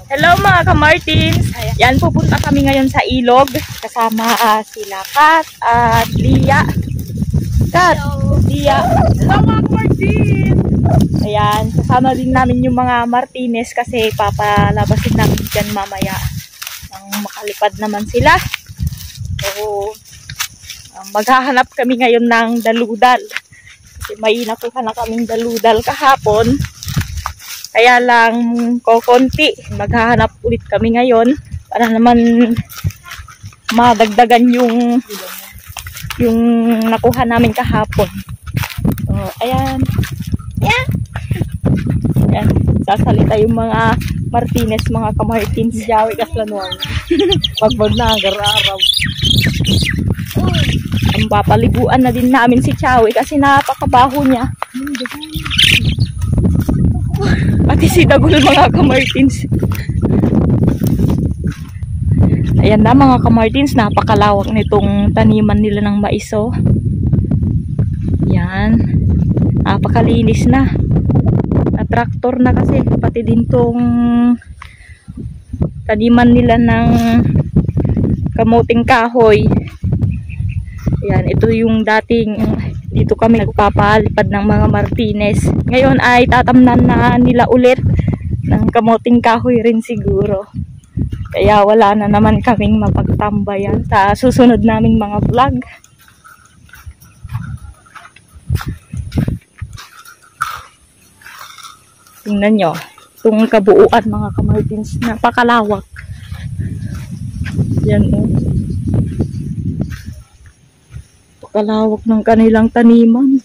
Hello mga ka-Martins! Yan, pupunta kami ngayon sa ilog. Kasama sila Kat at Lia. Kat, Lia. Hello mga ka-Martins! Ayan, kasama din namin yung mga Martinez kasi papalabasin namin dyan mamaya. Nang makalipad naman sila. So, maghahanap kami ngayon ng daludal. Kasi may nakuha na kaming daludal kahapon. Kaya lang konti. Maghahanap ulit kami ngayon para naman madagdagan yung nakuha namin kahapon. So, ayan. Yeah. Ayan. Sasalita yung mga Martinez, mga ka-Martins. Jawi kaslanuan. Pagbag na ang gararaw. Ang papaliguan na din namin si Chawi kasi napakabaho niya. Pati si Dagul, mga ka-Martins. Ayan na mga ka-Martins, napakalawak nitong taniman nila ng mais. Oh. Yan. Napakalinis na. Na-tractor na kasi. Pati din tong taniman nila ng kamuting kahoy. Ayan, ito yung dating dito kami nagpapalipad ng mga Martinez. Ngayon ay tatamnan na nila ulit ng kamuting kahoy rin siguro. Kaya wala na naman kaming mapagtambayan sa susunod naming mga vlog. Tingnan nyo. Itong kabuuan mga ka-Martins. Napakalawak. Yan o. Napakalawak ng kanilang taniman.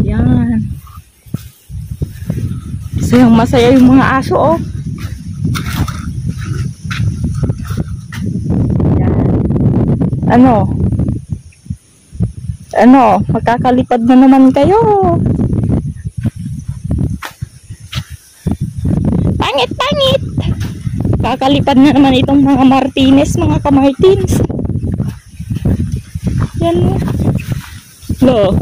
Yan. Masayang masaya yung mga aso oh. Ano, magkakalipad na naman kayo. Pangit. Kakalipad na naman itong mga Martinez, mga ka-Martins. Yan. Lo.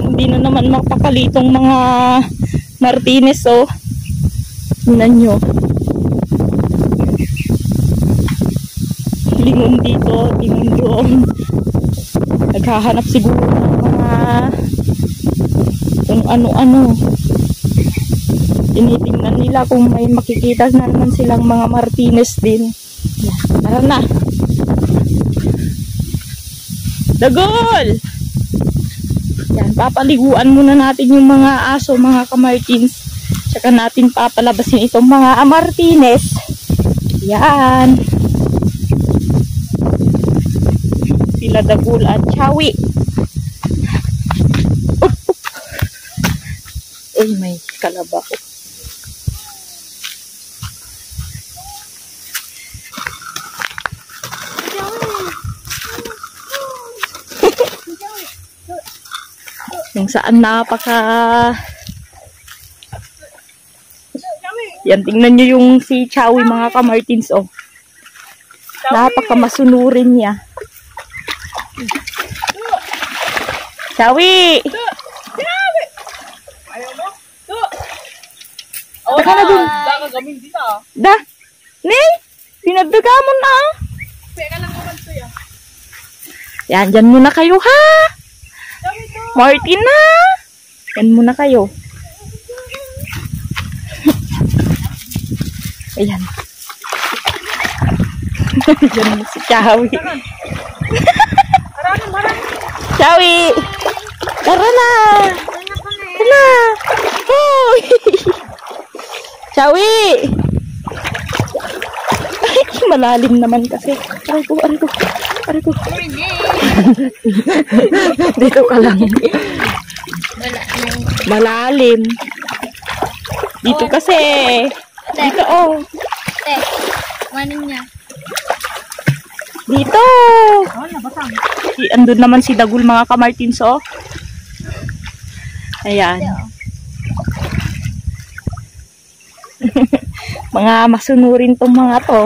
Hindi na naman mapakalitong mga Martinez, oh. Tingnan nyo. Lingon dito, lingon doon. Naghahanap siguro ng mga kung ano-ano. Tinitingnan nila kung may makikita na naman silang mga Martinez din. Tara na. Dagol! Yan, papaliguan muna natin yung mga aso, mga ka-Martins. Tsaka natin papalabasin itong mga Martinez. Yan. Sila Dagul at Chawi. Uy, may kalabaw. Yung saan yan, tingnan nyo yung si Chawi, mga ka-Martins, oh. Napakamasunurin niya. Chawi! Ayaw mo? Taka na dun. Baka gamin dito. Da! Ney! Pinagdaga mo na. Peka lang naman to ya. Yan, dyan muna kayo ha! Martin na! Yan muna kayo. Ayan. Yan mo si Chawi. Chawi! Tara na! Tara! Hoy! Chawi! Ay, malalim naman kasi. Aray ko. Dito ka lang. Malalim. Dito kasi. Dito oh. Manin niya. Dito. Andun naman si Dagul, mga ka-Martins, oh. Ayan. Mga masunurin tong mga to.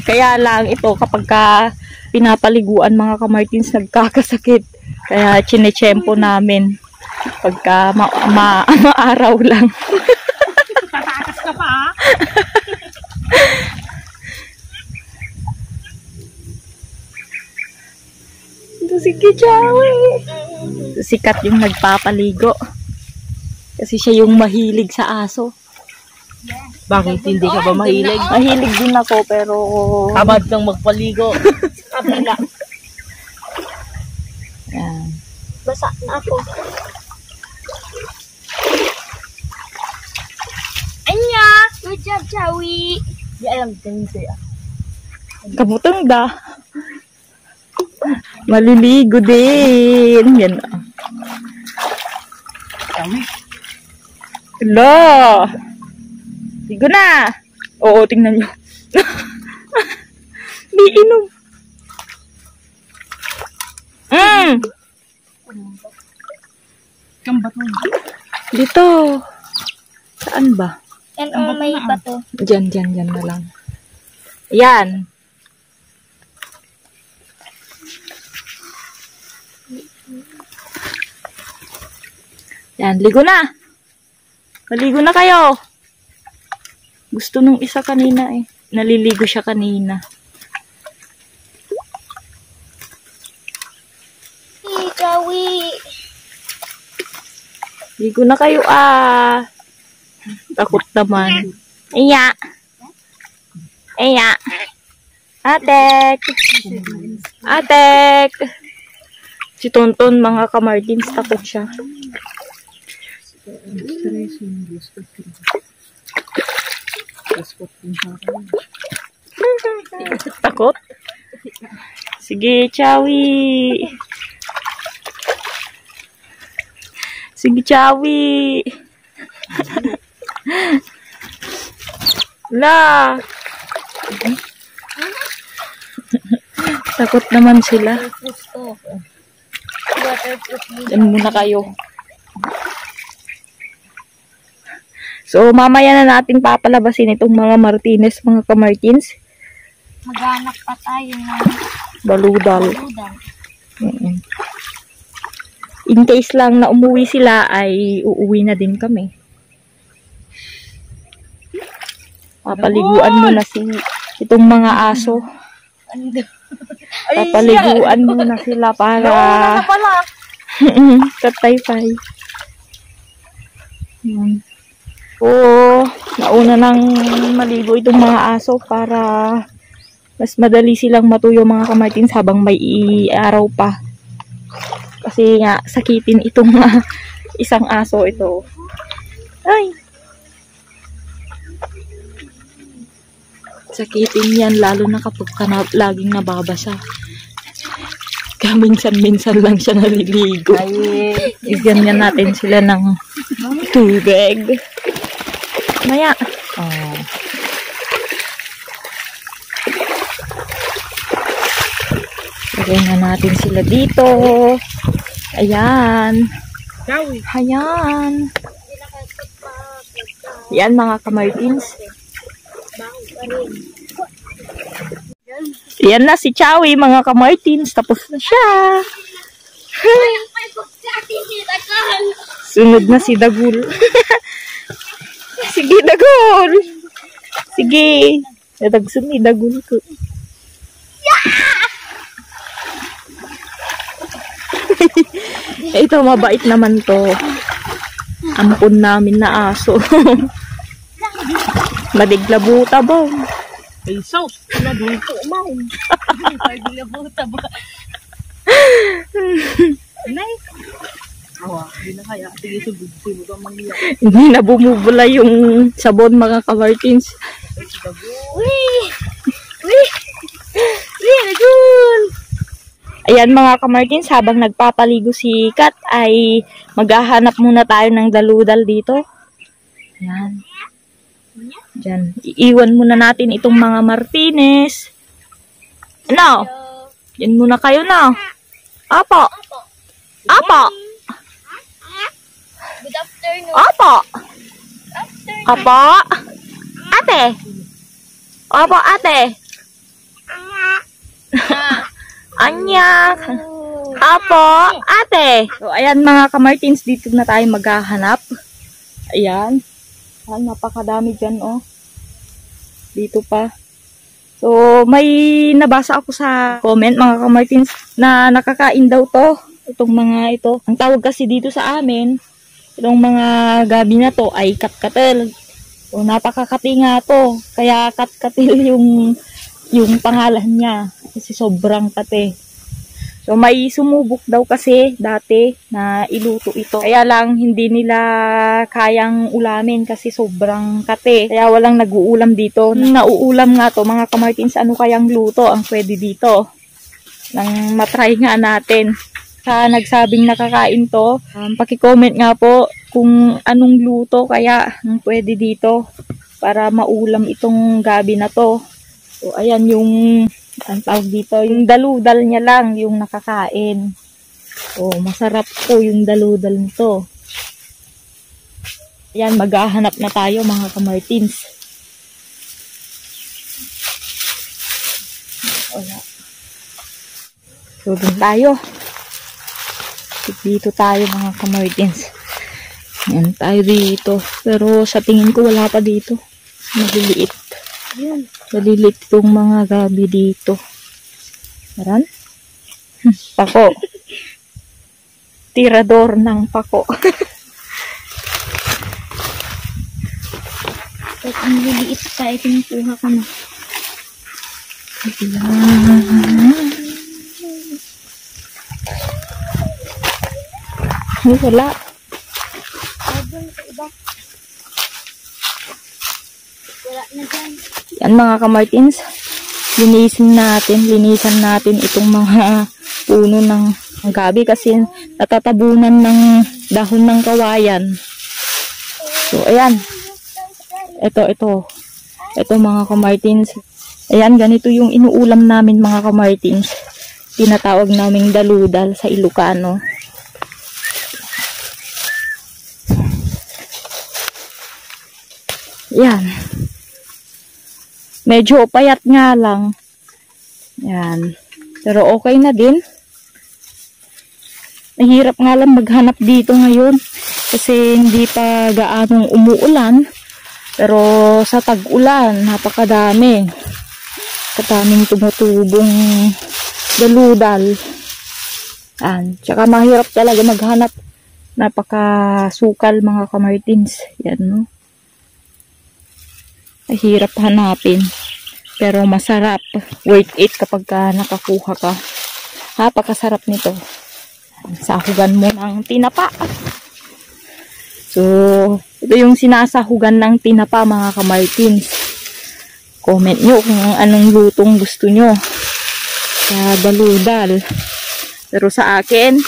Kaya lang ito kapag pinapaliguan, mga ka-Martins, nagkakasakit. Kaya chinechempo namin. Pagka maaraw lang. Tatakas ka pa, ha? Ito si Kichawi. Sikat yung nagpapaligo. Kasi siya yung mahilig sa aso. Bakit hindi ka ba mahilig? Mahilig din ako pero Tamad kang magpaligo. Kabila. yan. Basa na ako. Anya! Good job, Chawi! Di alam ganito ya. Kabutang da. Maliligo din. Yan. Kami. Hello. Ligo na. Oo, tingnan nyo. Di inom. Kambat mo. Dito. Saan ba? Yan ang may bato. Diyan na lang. Yan. Yan, ligo na. Maligo na kayo. Gusto nung isa kanina eh. Naliligo siya kanina. Hey, Chawi! Ligo na kayo ah. Takot naman. Iya. Iya. Atek. Atek. Si Tonton, mga kamartins, takot siya. Takot? Sige, Chawi. Sige, Chawi. La. Takot naman sila. Waterproof to. Waterproof dito. Diyan muna kayo. So, mamaya na natin papalabasin itong mga Martinez, mga kamartins. Maghanap pa tayo ng Baludal. udang. In case lang na umuwi sila, ay uuwi na din kami. Papaliguan muna itong mga aso. Papaliguan muna sila para katay-tay. Oo, nauna nang maligo itong mga aso para mas madali silang matuyo, mga kamartins, habang may araw pa. Kasi nga, sakitin itong isang aso ito. Ay! Sakitin yan, lalo na kapag laging nababasa. Minsan-minsan lang siya naliligo. Ganyan natin sila ng tubig. Maya. Oh. Lagay na natin sila dito. Ayan. Ayan. Yan, mga kamartins. Yan na si Chawi, mga kamartins. Tapos na siya. Sunod na si Dagul. Sige, Dagul. Sige. Natagsun ni Dagul ko. Ito, mabait naman to. Ampun namin na aso. Madiglabuta ba? Ay, sauce. Pinadulto, ma'am. Paglabuta ba? Nay. Awa, hindi na kaya. Sige, subugti mo ka mangiyak. Hindi na bumubula yung sabon, mga kamartins. Uy! Uy! Uy, Dagul! Ayan, mga kamartins, habang nagpapaligo si Kat, ay maghahanap muna tayo ng daludal dito. Ayan. Diyan. Iiwan muna natin itong mga Martinez. Ano? Yan muna kayo na. Apo. Apo. Good afternoon. Apo. Afternoon. Apo. Ate. Apo, ate. Anya. Apo, ate. So, ayan mga kamartins, dito na tayo maghahanap. Ayan. Napakadami dyan, oh. Dito pa. So, may nabasa ako sa comment, mga kamartins, na nakakain daw to. Itong mga ito. Ang tawag kasi dito sa amin, itong mga gabi na to ay katkatel. So, napakakati nga to. Kaya katkatil yung pangalan niya. Kasi sobrang kate. So, may sumubok daw kasi dati na iluto ito. Kaya lang, hindi nila kayang ulamin kasi sobrang kate. Kaya walang nag-uulam dito. Nauulam nga to, mga kamartins, ano kayang luto ang pwede dito? Nang matry nga natin. Sa nagsabing nakakain to, paki-comment nga po kung anong luto kaya ang pwede dito para maulam itong gabi na to. So, ayan yung ang tawag dito, yung daludal niya lang yung nakakain. Oh, masarap po yung daludal nito. Ayan, maghahanap na tayo mga kamartins. Wala. So, dun tayo. Dito tayo mga kamartins. Ayan, tayo dito. Pero sa tingin ko wala pa dito. Maliliit. Ayan. Maliliit itong mga gabi dito. Aran? Pako. Tirador ng pako. Pag ang liliit pa, itinukuha ko na. Ay, wala. Wala na dyan. Yan mga kamartins. Linisan natin itong mga puno ng gabi kasi natatabunan ng dahon ng kawayan. So, ayan. Ito mga kamartins. Ayan, ganito yung inuulam namin mga kamartins. Tinatawag naming daludal sa Ilocano. Yan. Medyo payat nga lang. Yan. Pero okay na din. Nahirap nga lang maghanap dito ngayon. Kasi hindi pa gaanong umuulan. Pero sa tag-ulan, napakadami. Kadaming tumutubong daludal. Yan. Tsaka mahirap talaga maghanap. Napakasukal mga kamartins. Yan, no? Mahirap hanapin. Pero masarap. Worth it kapag nakakuha ka. Napakasarap nito. Sahugan mo ng tinapa. So, ito yung sinasahugan ng tinapa mga kamartins. Comment nyo kung anong lutong gusto nyo sa daludal. Pero sa akin,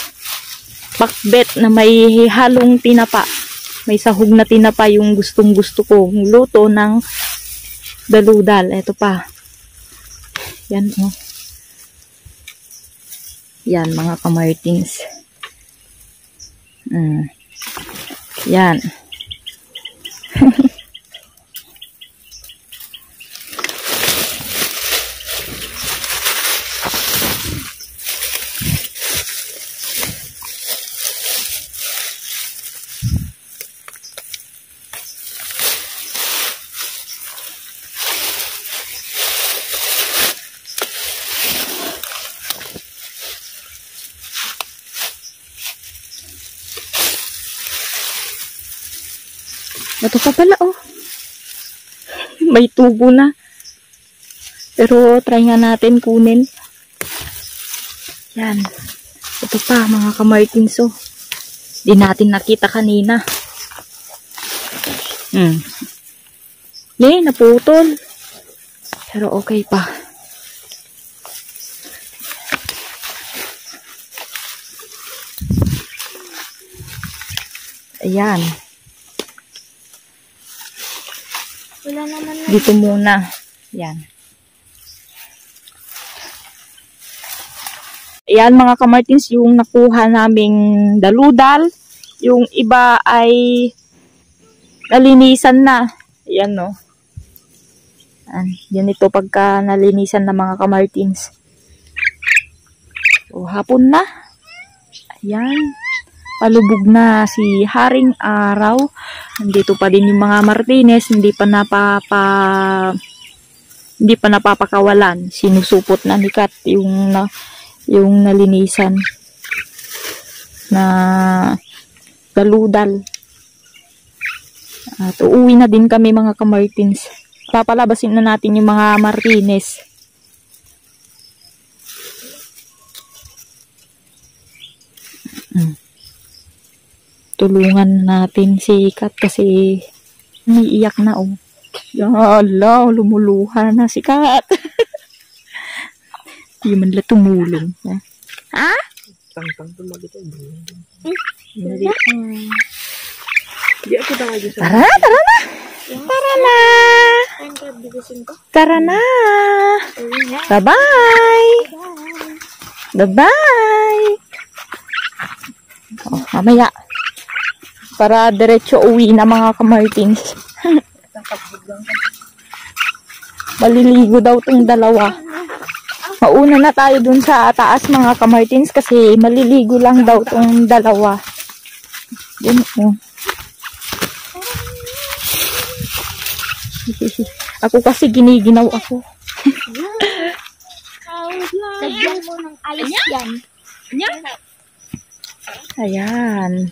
pakbet na may halong tinapa. May sahog na tinapa yung gustong gusto ko. Yung luto ng daludal. Ito pa. Yan, oh. Yan, mga kamartins. Yan. Ito pa pala, oh. May tubo na. Pero, try nga natin kunin. Yan. Ito pa, mga kamartins, oh. Di natin nakita kanina. Naputol. Pero, okay pa. Ayan. Wala naman na. Dito muna. Yan. Ayan mga kamartins, yung nakuha naming daludal. Yung iba ay nalinisan na. Ayan, no. Yan ito pagka nalinisan na mga kamartins. So, hapon na. Yan. Palubog na si Haring Araw. Nandito pa din yung mga Martinez. Hindi pa napapakawalan. Sinusupot na ni Kat yung nalinisan na daludal. At uuwi na din kami mga ka-Martins. Papalabasin na natin yung mga Martinez. Tulungan natin si Kat kasi umiiyak na oh. Yala, lumuluha na si Kat. Hindi man lang tumulong. Ha? Tang-tang tumagito. Tara na! Tara na! Tara na! Bye-bye! Bye-bye! Oh, mamaya. Para diretso uwi na mga ka-Martins. Maliligo daw tong dalawa. Mauna na tayo dun sa taas mga ka-Martins kasi maliligo lang daw tong dalawa. Dun oh. Ako kasi giniginaw ako. Lagyan mo ng alis yan. Ayan.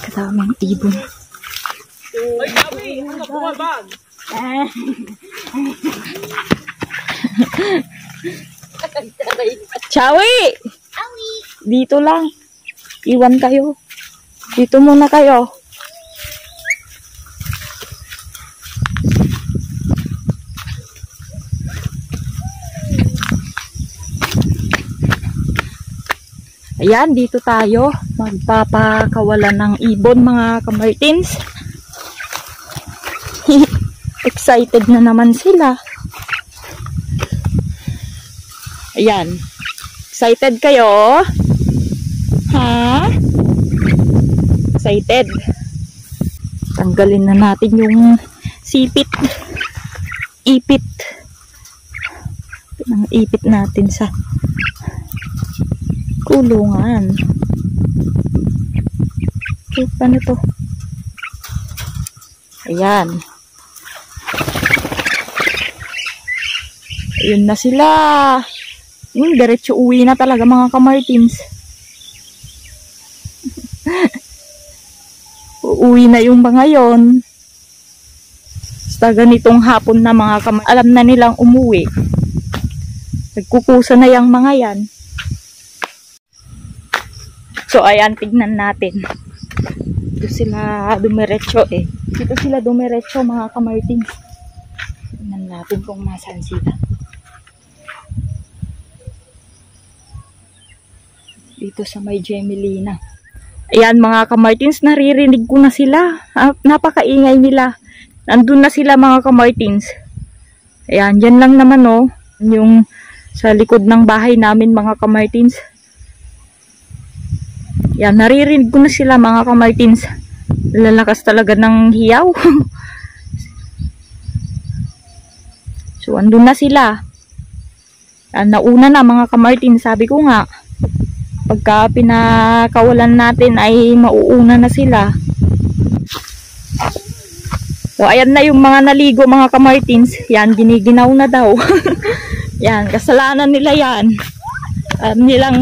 Kadaming ibon. Ay, Gabi! Ano ka bumabag? Chawi! Dito lang. Iwan kayo. Dito muna kayo. Ayan, dito tayo. Magpapakawalan ng ibon mga ka-Martins. Excited na naman sila. Ayan. Excited kayo? Ha? Excited? Tanggalin na natin yung sipit. Ipit. Ipit natin sa kulungan. Okay, paano to? Ayan. Ayun na sila. Diretso uwi na talaga mga ka-Martins. Uuwi na yung mga yon. Basta ganitong hapon na mga ka-Martins. Alam na nilang umuwi. Nagkukusa na yung mga yan. So, ayan, tignan natin. Dito sila dumiretso eh. Dito sila dumiretso mga ka-Martins. Tignan natin kung nasaan sila. Dito sa may Gemelina. Ayan mga ka-Martins, naririnig ko na sila. Napakaingay nila. Nandun na sila mga ka-Martins. Ayan, dyan lang naman oh. Yung sa likod ng bahay namin mga ka-Martins. Yan, naririnig ko na sila mga ka-Martins. Lalakas talaga ng hiyaw. So, andun na sila. Yan, nauna na mga ka-Martins. Sabi ko nga, pagka pinakawalan natin ay mauuna na sila. So, ayan na yung mga naligo mga ka-Martins. Yan, giniginaw na daw. Yan, kasalanan nila yan. Nilang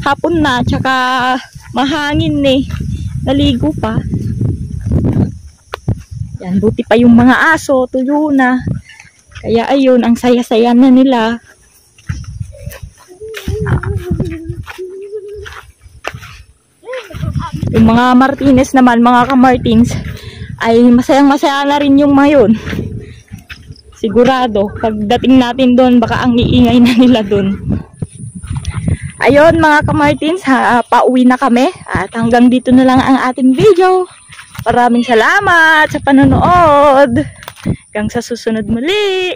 hapon na, tsaka mahangin eh. Naligo pa. Yan, buti pa yung mga aso, tuyo na. Kaya ayun, ang saya-saya na nila. Yung mga Martinez naman, mga ka-Martins, ay masayang-masaya na rin yung mayon. Sigurado, pagdating natin doon, baka ang iingay na nila doon. Ayun mga ka-Martins, pauwi na kami at hanggang dito na lang ang ating video. Maraming salamat sa panonood. Hanggang sa susunod muli.